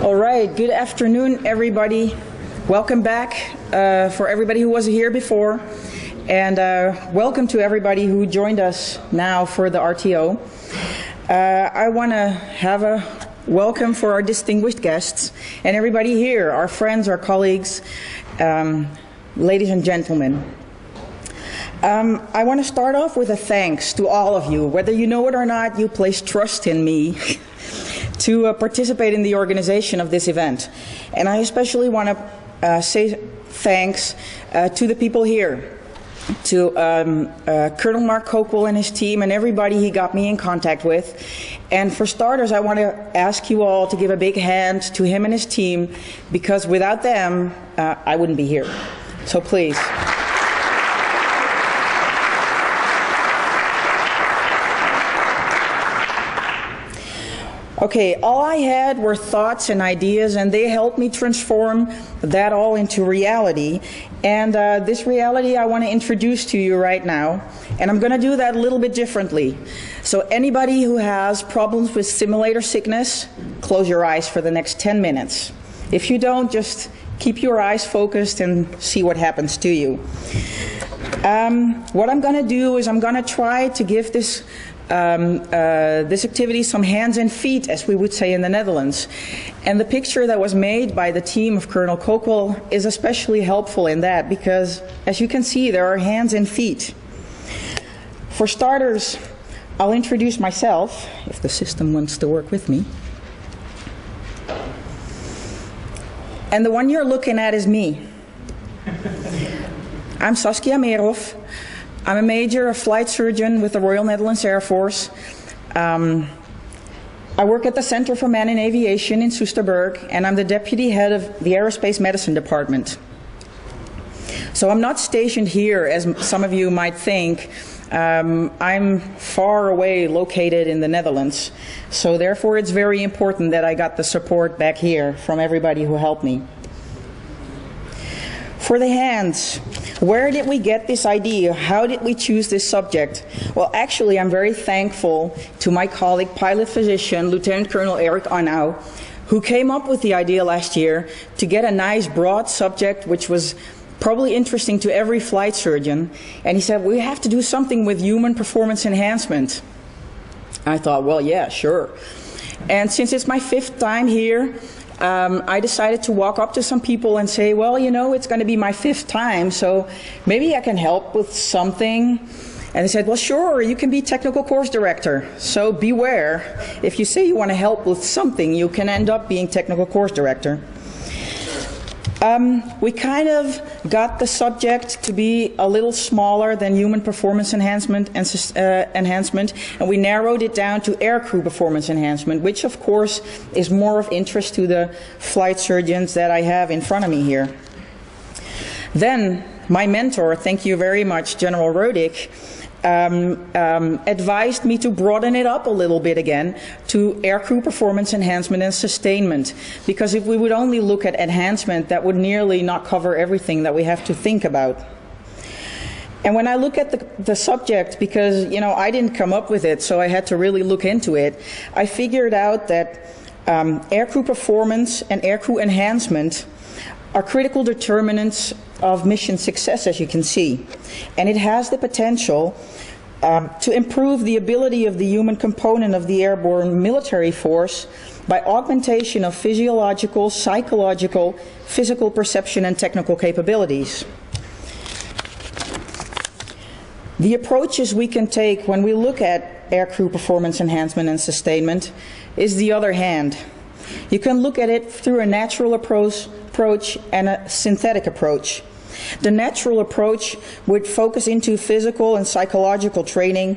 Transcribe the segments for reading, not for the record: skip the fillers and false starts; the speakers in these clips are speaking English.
All right, good afternoon, everybody. Welcome back for everybody who wasn't here before. And welcome to everybody who joined us now for the RTO. I want to have a welcome for our distinguished guests and everybody here, our friends, our colleagues, ladies and gentlemen. I want to start off with a thanks to all of you. Whether you know it or not, you place trust in me to participate in the organization of this event. And I especially want to say thanks to the people here, to Colonel Mark Coquel and his team and everybody he got me in contact with. And for starters, I want to ask you all to give a big hand to him and his team, because without them, I wouldn't be here. So please. Okay, all I had were thoughts and ideas, and they helped me transform that all into reality. And this reality I want to introduce to you right now, and I'm going to do that a little bit differently. So anybody who has problems with simulator sickness, close your eyes for the next 10 minutes. If you don't, just keep your eyes focused and see what happens to you. What I'm going to do is I'm going to try to give this activity some hands and feet, as we would say in the Netherlands. And the picture that was made by the team of Colonel Coquel is especially helpful in that, because as you can see, there are hands and feet. For starters, I'll introduce myself, if the system wants to work with me. And the one you're looking at is me. I'm Saskia Meerhoff. I'm a major, a flight surgeon with the Royal Netherlands Air Force. I work at the Center for Man in Aviation in Soesterberg, and I'm the deputy head of the Aerospace Medicine Department. So I'm not stationed here, as some of you might think. I'm far away, located in the Netherlands. So therefore, it's very important that I got the support back here from everybody who helped me. For the hands, where did we get this idea? How did we choose this subject? Well, actually, I'm very thankful to my colleague, pilot physician, Lieutenant Colonel Eric Arnau, who came up with the idea last year to get a nice broad subject which was probably interesting to every flight surgeon. And he said, we have to do something with human performance enhancement. I thought, well, yeah, sure. And since it's my 5th time here, I decided to walk up to some people and say, well, you know, it's going to be my 5th time, so maybe I can help with something. And they said, well, sure, you can be technical course director. So beware, if you say you want to help with something, you can end up being technical course director. We kind of got the subject to be a little smaller than human performance enhancement, and we narrowed it down to aircrew performance enhancement, which of course is more of interest to the flight surgeons that I have in front of me here. Then my mentor, thank you very much, General Rodick, advised me to broaden it up a little bit again to aircrew performance enhancement and sustainment, because if we would only look at enhancement, that would nearly not cover everything that we have to think about. And when I look at the subject, because you know I didn't come up with it, so I had to really look into it, I figured out that aircrew performance and aircrew enhancement are critical determinants of mission success, as you can see. And it has the potential to improve the ability of the human component of the airborne military force by augmentation of physiological, psychological, physical perception and technical capabilities. The approaches we can take when we look at aircrew performance enhancement and sustainment is the other hand. You can look at it through a natural approach and a synthetic approach. The natural approach would focus into physical and psychological training,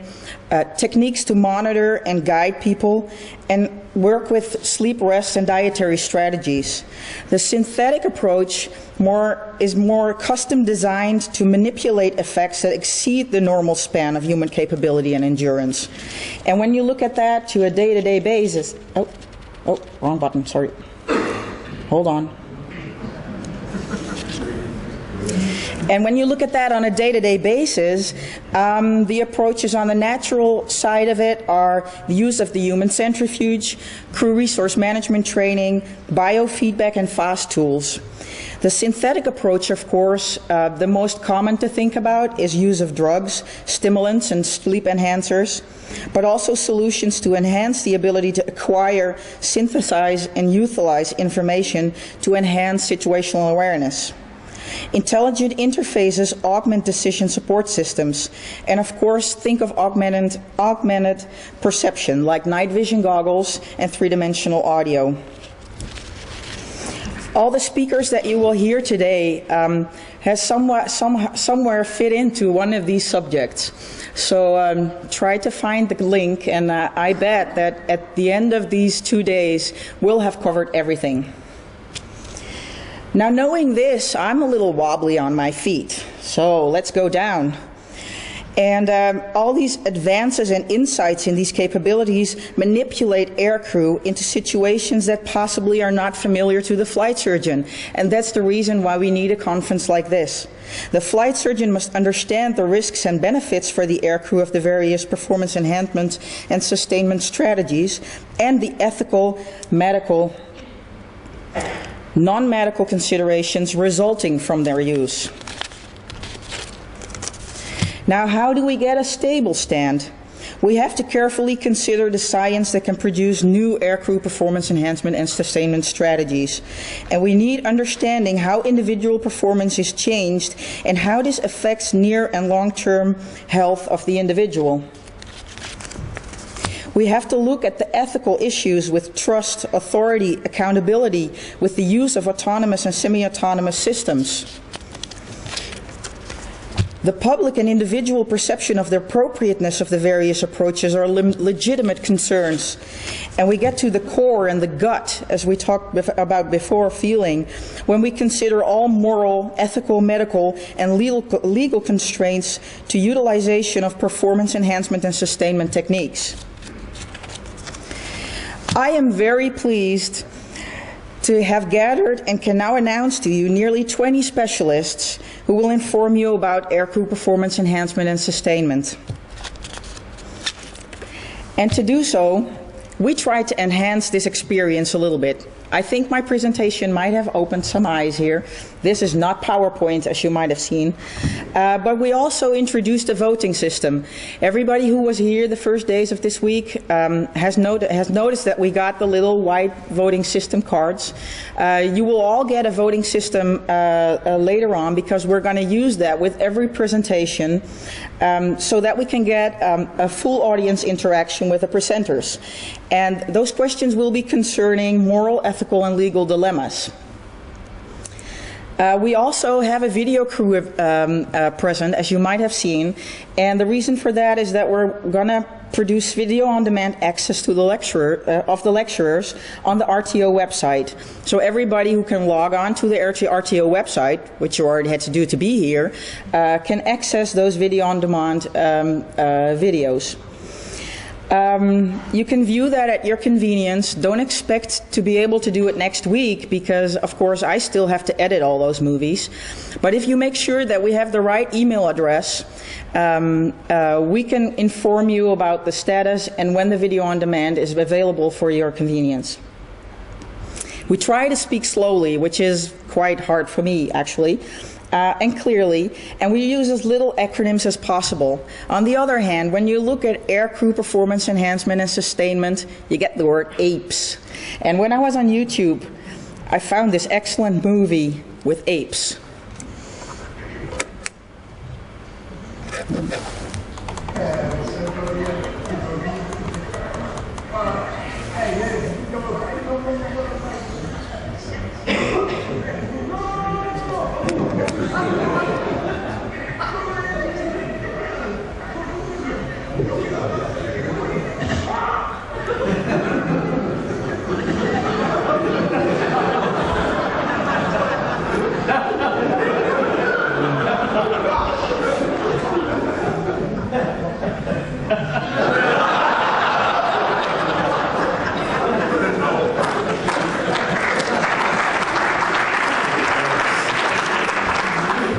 techniques to monitor and guide people, and work with sleep, rest, and dietary strategies. The synthetic approach is more custom designed to manipulate effects that exceed the normal span of human capability and endurance. And when you look at that to a day-to-day basis, oh, wrong button, sorry. Hold on. And when you look at that on a day-to-day basis, the approaches on the natural side of it are the use of the human centrifuge, crew resource management training, biofeedback, and fast tools. The synthetic approach, of course, the most common to think about is use of drugs, stimulants, and sleep enhancers, but also solutions to enhance the ability to acquire, synthesize, and utilize information to enhance situational awareness. Intelligent interfaces augment decision support systems, and of course think of augmented perception like night vision goggles and three-dimensional audio. All the speakers that you will hear today has somewhere fit into one of these subjects. So try to find the link, and I bet that at the end of these 2 days we'll have covered everything. Now, knowing this, I'm a little wobbly on my feet, so let's go down. And all these advances and insights in these capabilities manipulate aircrew into situations that possibly are not familiar to the flight surgeon. And that's the reason why we need a conference like this. The flight surgeon must understand the risks and benefits for the aircrew of the various performance enhancement and sustainment strategies and the ethical, medical, non-medical considerations resulting from their use. Now, how do we get a stable stand? We have to carefully consider the science that can produce new aircrew performance enhancement and sustainment strategies. And we need understanding how individual performance is changed and how this affects near and long-term health of the individual. We have to look at the ethical issues with trust, authority, accountability, with the use of autonomous and semi-autonomous systems. The public and individual perception of the appropriateness of the various approaches are legitimate concerns. And we get to the core and the gut, as we talked about before, feeling, when we consider all moral, ethical, medical, and legal constraints to utilization of performance enhancement and sustainment techniques. I am very pleased to have gathered and can now announce to you nearly 20 specialists who will inform you about aircrew performance enhancement and sustainment. And to do so, we tried to enhance this experience a little bit. I think my presentation might have opened some eyes here. This is not PowerPoint, as you might have seen. But we also introduced a voting system. Everybody who was here the first days of this week has noticed that we got the little white voting system cards. You will all get a voting system later on, because we're going to use that with every presentation so that we can get a full audience interaction with the presenters. And those questions will be concerning moral, ethical, and legal dilemmas. We also have a video crew present, as you might have seen, and the reason for that is that we're going to produce video-on-demand access to the lecturers on the RTO website. So everybody who can log on to the RTO website, which you already had to do to be here, can access those video-on-demand videos. You can view that at your convenience. Don't expect to be able to do it next week, because of course I still have to edit all those movies. But if you make sure that we have the right email address, we can inform you about the status and when the video on demand is available for your convenience. We try to speak slowly, which is quite hard for me actually. And clearly, and we use as little acronyms as possible. On the other hand, when you look at aircrew performance enhancement and sustainment, you get the word apes. And when I was on YouTube, I found this excellent movie with apes.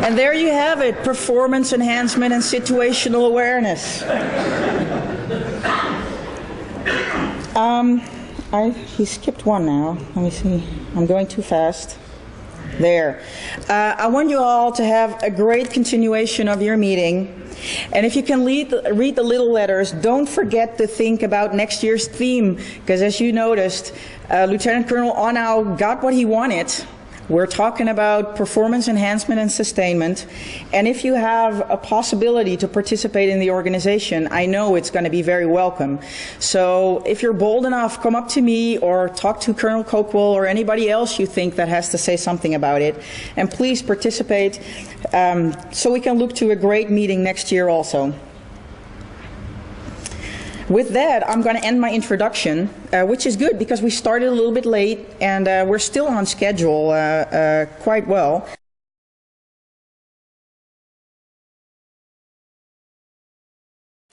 And there you have it, performance enhancement and situational awareness. He skipped one now. Let me see. I'm going too fast. There. I want you all to have a great continuation of your meeting. And if you can read the little letters, don't forget to think about next year's theme, because as you noticed, Lieutenant Colonel Onau got what he wanted. We're talking about performance enhancement and sustainment. And if you have a possibility to participate in the organization, I know it's going to be very welcome. So if you're bold enough, come up to me or talk to Colonel Coquel or anybody else you think that has to say something about it. And please participate so we can look to a great meeting next year also. With that, I'm going to end my introduction, which is good because we started a little bit late and we're still on schedule quite well.